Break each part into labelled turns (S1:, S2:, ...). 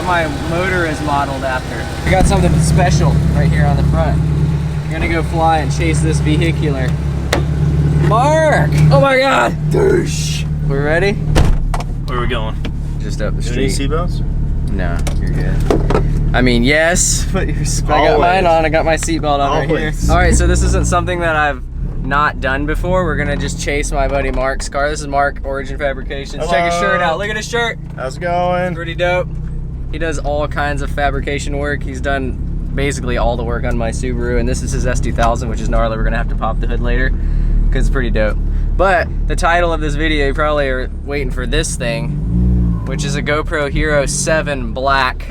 S1: my motor is modeled after. I got something special right here on the front. I'm gonna go fly and chase this vehicular. Mark! Oh my God! Doosh! We ready?
S2: Where are we going?
S1: Just up the street.
S2: Any seatbelts?
S1: No, you're good. I mean, yes, but I got mine on. I got my seatbelt on right here. All right, so this isn't something that I've not done before. We're gonna just chase my buddy Mark's car. This is Mark, Origin Fabrications.
S2: Hello.
S1: Check his shirt out. Look at his shirt.
S2: How's it going?
S1: Pretty dope. He does all kinds of fabrication work. He's done basically all the work on my Subaru, and this is his S2000, which is gnarly. We're gonna have to pop the hood later because it's pretty dope. But the title of this video, you probably are waiting for this thing, which is a GoPro Hero 7 Black.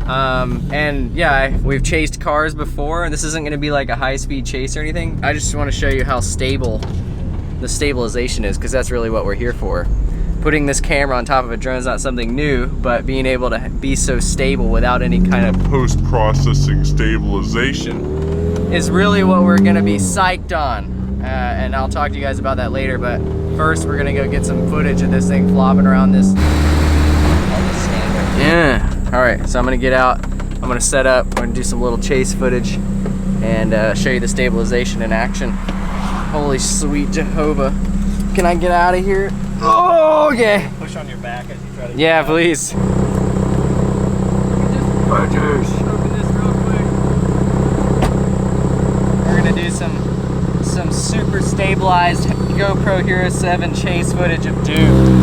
S1: And yeah, we've chased cars before, and this isn't gonna be like a high-speed chase or anything. I just wanna show you how stable the stabilization is, because that's really what we're here for. Putting this camera on top of a drone is not something new, but being able to be so stable without any kind of
S3: post-processing stabilization
S1: is really what we're gonna be psyched on. And I'll talk to you guys about that later, but first we're gonna go get some footage of this thing flopping around this. Yeah. All right, so I'm gonna get out, I'm gonna set up, we're gonna do some little chase footage and show you the stabilization in action. Holy sweet Jehovah. Can I get out of here? Oh, okay.
S2: Push on your back as you try to.
S1: Yeah, please. Open this real quick. We're gonna do some super stabilized GoPro Hero 7 chase footage of Duke.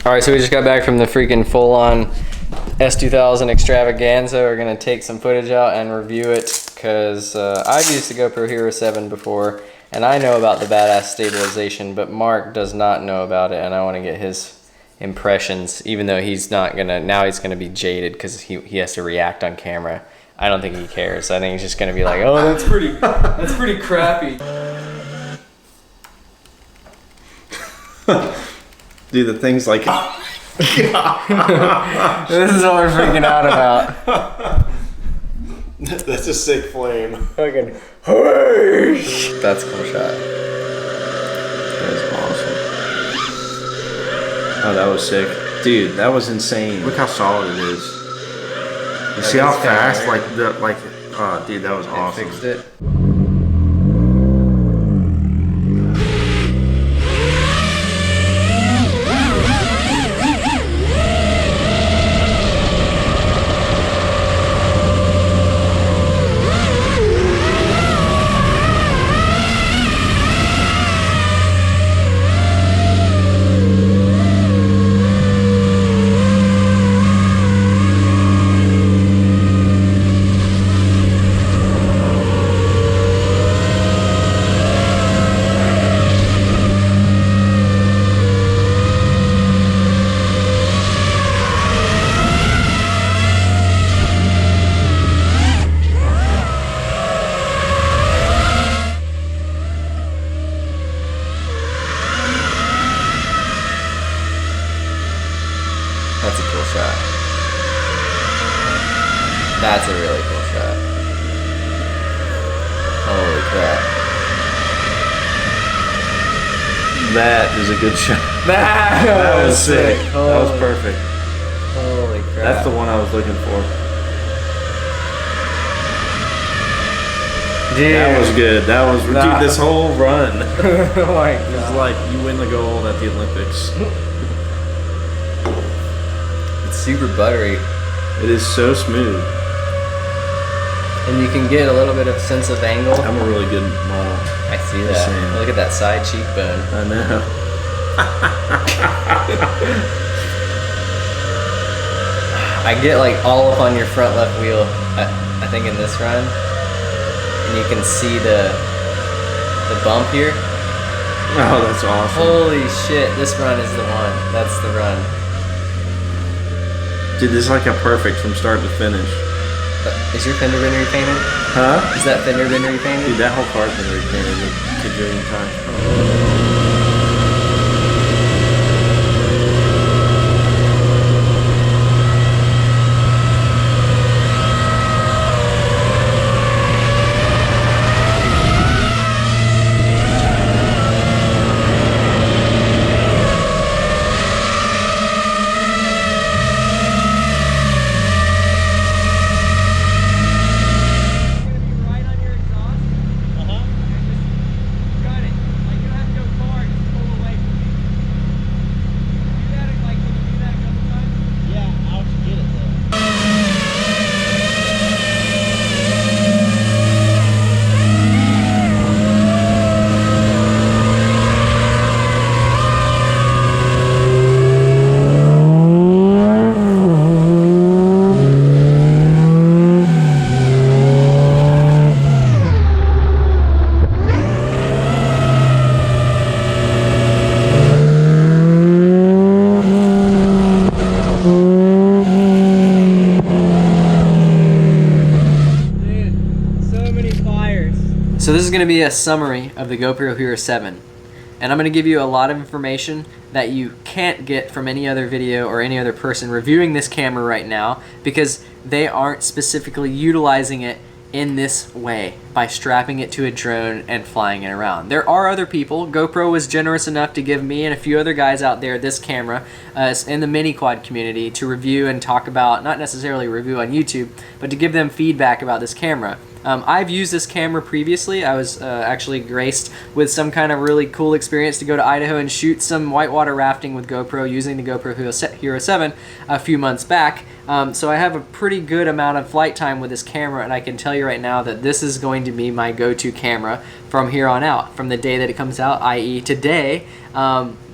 S1: All right, so we just got back from the freaking full-on S2000 extravaganza. We're gonna take some footage out and review it because I've used the GoPro Hero 7 before, and I know about the badass stabilization, but Mark does not know about it, and I want to get his impressions, even though he's not gonna, now he's gonna be jaded because he has to react on camera. I don't think he cares. I think he's just gonna be like, oh, that's pretty crappy.
S2: Do the things like.
S1: This is what we're freaking out about.
S2: That's a sick flame.
S1: Fucking. That's a cool shot.
S2: That was awesome. Oh, that was sick, dude. That was insane. Look how solid it is. You see how fast, oh, dude, that was awesome.
S1: Fixed it. That's a cool shot. That's a really cool shot.
S2: Holy crap. That is a good shot.
S1: That
S2: was sick. That was perfect.
S1: Holy crap.
S2: That's the one I was looking for.
S1: Dude.
S2: That was good. That was
S1: Nah.
S2: dude. This whole run.
S1: Oh my
S2: It was
S1: God.
S2: like you win the gold at the Olympics.
S1: It's super buttery.
S2: It is so smooth.
S1: And you can get a little bit of sense of angle.
S2: I'm a really good model.
S1: I see
S2: Just
S1: that.
S2: saying.
S1: Look at that side cheekbone.
S2: I know.
S1: I get like all up on your front left wheel, I think in this run. And you can see the bump here.
S2: Oh, that's awesome.
S1: Holy shit, this run is the one. That's the run.
S2: Dude, this is like a perfect from start to finish.
S1: Is your fender been repainted?
S2: Huh?
S1: Is that fender been repainted?
S2: Dude, that whole car's been repainted a kajillion times.
S1: So this is going to be a summary of the GoPro Hero 7. And I'm going to give you a lot of information that you can't get from any other video or any other person reviewing this camera right now, because they aren't specifically utilizing it in this way by strapping it to a drone and flying it around. There are other people. GoPro was generous enough to give me and a few other guys out there this camera in the mini quad community to review and talk about, not necessarily review on YouTube, but to give them feedback about this camera. I've used this camera previously. I was actually graced with some kind of really cool experience to go to Idaho and shoot some whitewater rafting with GoPro using the GoPro Hero 7 a few months back. So I have a pretty good amount of flight time with this camera, and I can tell you right now that this is going to be my go-to camera from here on out, from the day that it comes out, i.e. today.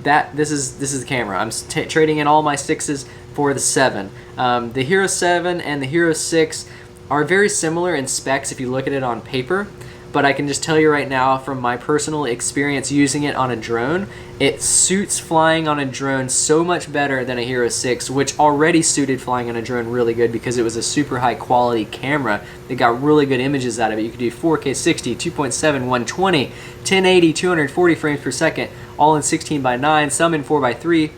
S1: This is the camera. I'm trading in all my 6s for the 7. The Hero 7 and the Hero 6 are very similar in specs if you look at it on paper, but I can just tell you right now from my personal experience using it on a drone, it suits flying on a drone so much better than a Hero 6, which already suited flying on a drone really good because it was a super high quality camera that got really good images out of it. You could do 4K 60, 2.7, 120, 1080, 240 frames per second, all in 16:9, some in 4:3,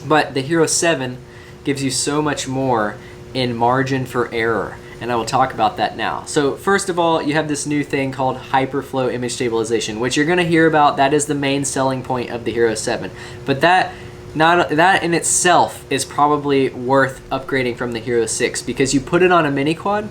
S1: but the Hero 7 gives you so much more in margin for error. And I will talk about that now. So first of all, you have this new thing called hyperflow image stabilization, which you're going to hear about. That is the main selling point of the Hero 7. But that in itself is probably worth upgrading from the Hero 6, because you put it on a mini quad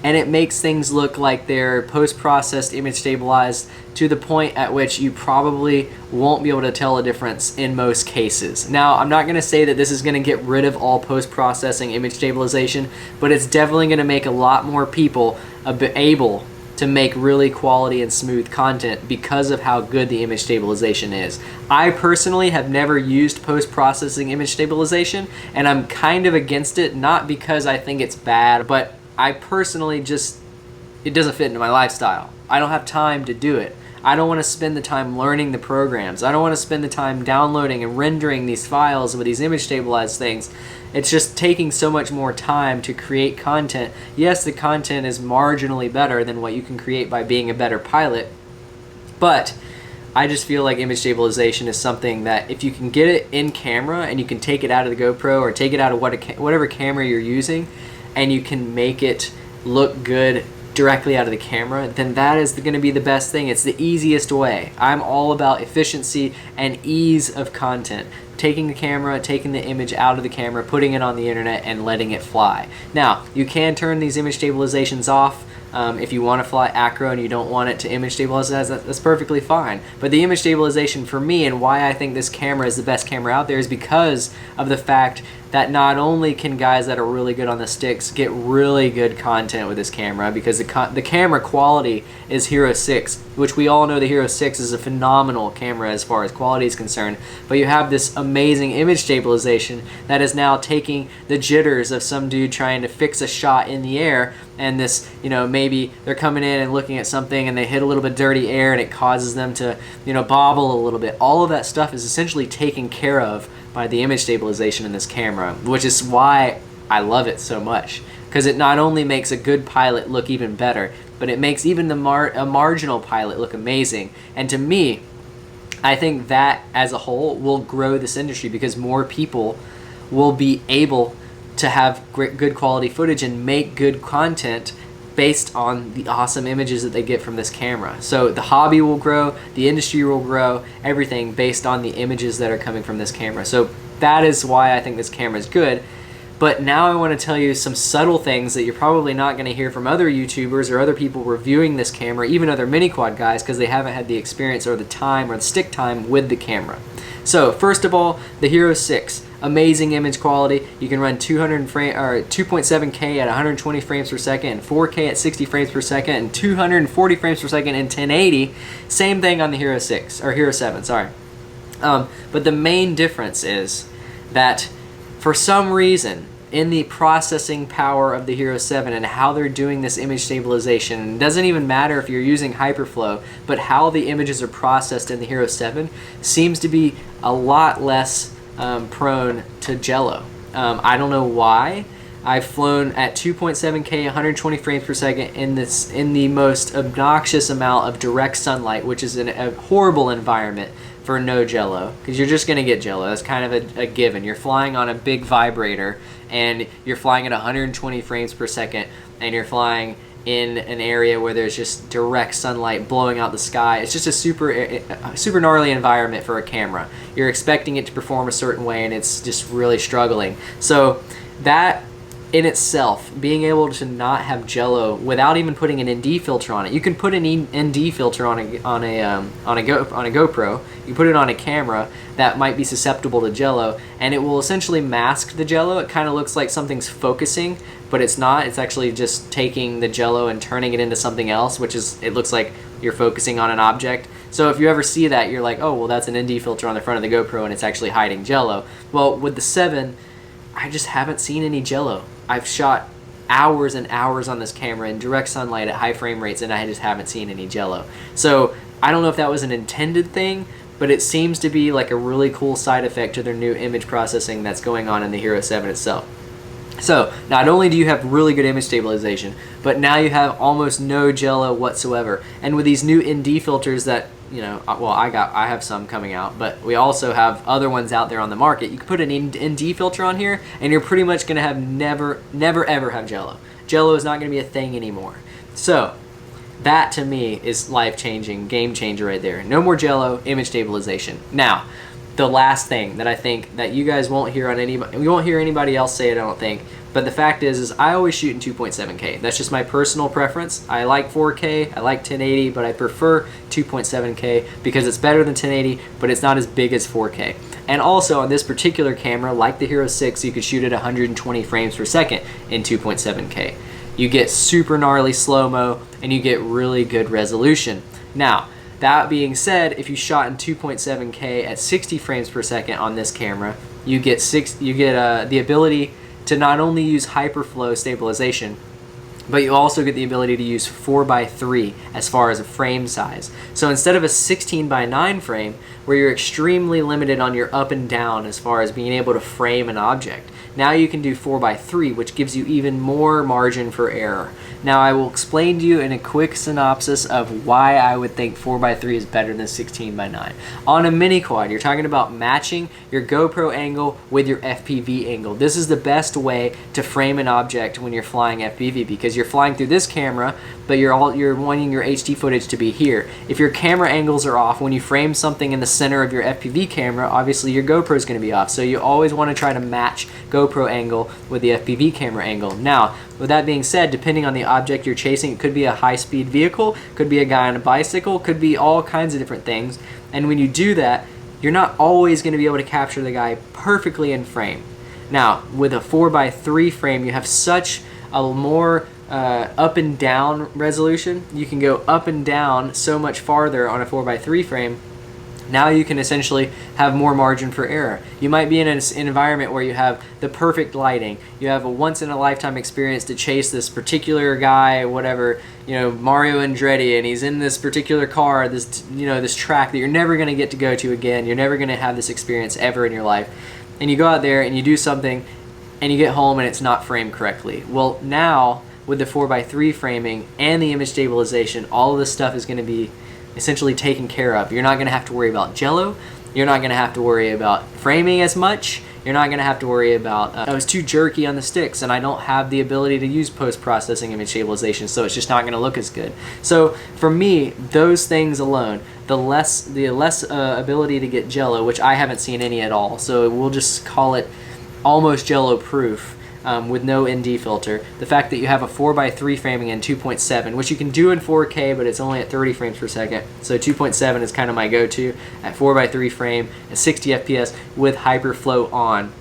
S1: and it makes things look like they're post-processed image stabilized to the point at which you probably won't be able to tell a difference in most cases. Now, I'm not going to say that this is going to get rid of all post-processing image stabilization, but it's definitely going to make a lot more people able to make really quality and smooth content because of how good the image stabilization is. I personally have never used post-processing image stabilization, and I'm kind of against it, not because I think it's bad, but I personally it doesn't fit into my lifestyle. I don't have time to do it. I don't want to spend the time learning the programs. I don't want to spend the time downloading and rendering these files with these image stabilized things. It's just taking so much more time to create content. Yes, the content is marginally better than what you can create by being a better pilot, but I just feel like image stabilization is something that if you can get it in camera and you can take it out of the GoPro or take it out of whatever camera you're using, and you can make it look good directly out of the camera, then that is going to be the best thing. It's the easiest way. I'm all about efficiency and ease of content. Taking the camera, taking the image out of the camera, putting it on the internet, and letting it fly. Now, you can turn these image stabilizations off. If you want to fly acro and you don't want it to image stabilize, that's perfectly fine. But the image stabilization for me, and why I think this camera is the best camera out there, is because of the fact that not only can guys that are really good on the sticks get really good content with this camera, because the camera quality is Hero 6, which we all know the Hero 6 is a phenomenal camera as far as quality is concerned, but you have this amazing image stabilization that is now taking the jitters of some dude trying to fix a shot in the air, and this, you know, maybe they're coming in and looking at something and they hit a little bit dirty air and it causes them to, you know, bobble a little bit. All of that stuff is essentially taken care of by the image stabilization in this camera, which is why I love it so much, because it not only makes a good pilot look even better, but it makes even a marginal pilot look amazing. And to me, I think that as a whole will grow this industry, because more people will be able to have good quality footage and make good content based on the awesome images that they get from this camera. So the hobby will grow, the industry will grow, everything based on the images that are coming from this camera. So that is why I think this camera is good. But now I want to tell you some subtle things that you're probably not going to hear from other YouTubers or other people reviewing this camera, even other mini quad guys, because they haven't had the experience or the time or the stick time with the camera. So first of all, the Hero 6. Amazing image quality. You can run 2.7K at 120 frames per second, and 4K at 60 frames per second, and 240 frames per second in 1080. Same thing on the Hero 6 or Hero 7. Sorry. But the main difference is that for some reason in the processing power of the Hero 7 and how they're doing this image stabilization, it doesn't even matter if you're using hyperflow, but how the images are processed in the Hero 7 seems to be a lot less prone to jello. I don't know why. I've flown at 2.7K, 120 frames per second in the most obnoxious amount of direct sunlight, which is a horrible environment for no jello, because you're just gonna get jello. That's kind of a given. You're flying on a big vibrator and you're flying at 120 frames per second, and you're flying in an area where there's just direct sunlight blowing out the sky. It's just a super gnarly environment for a camera. You're expecting it to perform a certain way and it's just really struggling. So that in itself, being able to not have jello without even putting an ND filter on it. You can put an ND filter on a GoPro. You put it on a camera that might be susceptible to jello, and it will essentially mask the jello. It kind of looks like something's focusing, but it's not. It's actually just taking the jello and turning it into something else, which is, it looks like you're focusing on an object. So if you ever see that, you're like, oh, well, that's an ND filter on the front of the GoPro and it's actually hiding jello. Well, with the 7, I just haven't seen any jello. I've shot hours and hours on this camera in direct sunlight at high frame rates, and I just haven't seen any jello. So I don't know if that was an intended thing, but it seems to be like a really cool side effect to their new image processing that's going on in the Hero 7 itself. So not only do you have really good image stabilization, but now you have almost no jello whatsoever. And with these new ND filters that, you know, well, I have some coming out, but we also have other ones out there on the market. You can put an ND filter on here and you're pretty much gonna have never ever have jello. Jello is not gonna be a thing anymore. So that to me is life-changing, game changer right there. No more jello, image stabilization. Now, the last thing that I think that you guys won't hear on anybody, you won't hear anybody else say it, I don't think, but the fact is I always shoot in 2.7K. That's just my personal preference. I like 4K, I like 1080, but I prefer 2.7K because it's better than 1080, but it's not as big as 4K. And also on this particular camera, like the Hero 6, you could shoot at 120 frames per second in 2.7K. You get super gnarly slow-mo and you get really good resolution. Now, that being said, if you shot in 2.7K at 60 frames per second on this camera, you get the ability to not only use hyperflow stabilization, but you also get the ability to use 4:3 as far as a frame size. So instead of a 16:9 frame, where you're extremely limited on your up and down as far as being able to frame an object, now you can do 4:3, which gives you even more margin for error. Now I will explain to you in a quick synopsis of why I would think 4x3 is better than 16x9. On a mini quad, you're talking about matching your GoPro angle with your FPV angle. This is the best way to frame an object when you're flying FPV, because you're flying through this camera, but you're wanting your HD footage to be here. If your camera angles are off, when you frame something in the center of your FPV camera, obviously your GoPro is going to be off. So you always want to try to match GoPro angle with the FPV camera angle. Now, with that being said, depending on the object you're chasing, it could be a high-speed vehicle, could be a guy on a bicycle, could be all kinds of different things. And when you do that, you're not always going to be able to capture the guy perfectly in frame. Now, with a 4x3 frame, you have such a more up and down resolution. You can go up and down so much farther on a 4x3 frame. Now you can essentially have more margin for error. You might be in an environment where you have the perfect lighting. You have a once-in-a-lifetime experience to chase this particular guy, whatever, you know, Mario Andretti, and he's in this particular car, this, you know, this track that you're never going to get to go to again. You're never going to have this experience ever in your life. And you go out there and you do something, and you get home and it's not framed correctly. Well, now with the 4x3 framing and the image stabilization, all of this stuff is going to be essentially taken care of. You're not going to have to worry about jello. You're not going to have to worry about framing as much. You're not going to have to worry about I was too jerky on the sticks and I don't have the ability to use post-processing image stabilization, so it's just not going to look as good. So for me, those things alone, the less ability to get jello, which I haven't seen any at all, so we'll just call it almost jello proof. With no ND filter. The fact that you have a 4x3 framing in 2.7, which you can do in 4K, but it's only at 30 frames per second. So 2.7 is kind of my go-to at 4x3 frame at 60 FPS with hyperflow on.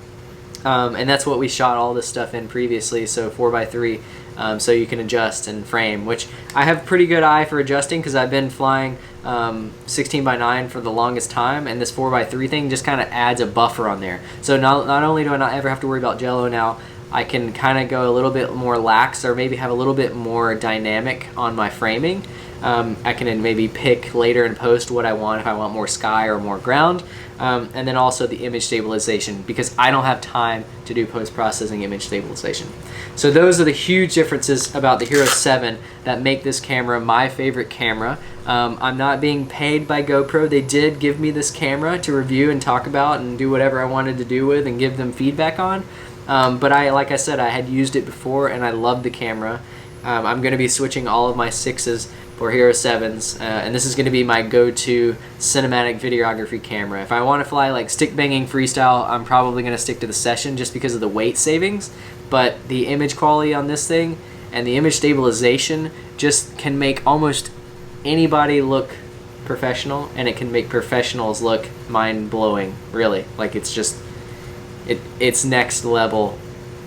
S1: And that's what we shot all this stuff in previously, so 4x3, so you can adjust and frame, which I have pretty good eye for adjusting because I've been flying 16x9 for the longest time, and this 4x3 thing just kind of adds a buffer on there. So not only do I not ever have to worry about jello now, I can kind of go a little bit more lax or maybe have a little bit more dynamic on my framing. I can maybe pick later in post what I want, if I want more sky or more ground. And then also the image stabilization, because I don't have time to do post-processing image stabilization. So those are the huge differences about the Hero 7 that make this camera my favorite camera. I'm not being paid by GoPro. They did give me this camera to review and talk about and do whatever I wanted to do with and give them feedback on. But like I said, I had used it before and I love the camera. I'm going to be switching all of my 6s for Hero 7s, and this is going to be my go-to cinematic videography camera. If I want to fly like stick banging freestyle, I'm probably going to stick to the Session just because of the weight savings, but the image quality on this thing and the image stabilization just can make almost anybody look professional, and it can make professionals look mind-blowing, really. Like, it's just it's next level.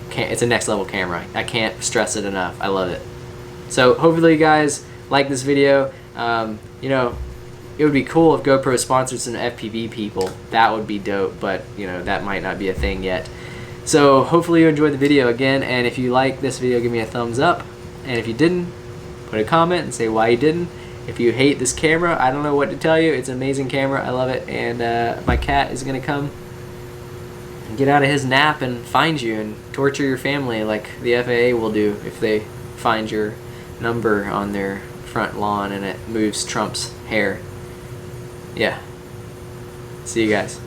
S1: It's a next level camera. I can't stress it enough. I love it. So hopefully you guys like this video. You know, it would be cool if GoPro sponsored some FPV people. That would be dope, but you know, that might not be a thing yet. So hopefully you enjoyed the video again, and if you like this video, give me a thumbs up, and if you didn't, put a comment and say why you didn't. If you hate this camera, I don't know what to tell you. It's an amazing camera. I love it, and my cat is gonna come and get out of his nap and find you and torture your family like the FAA will do if they find your number on their front lawn and it moves Trump's hair. Yeah. See you guys.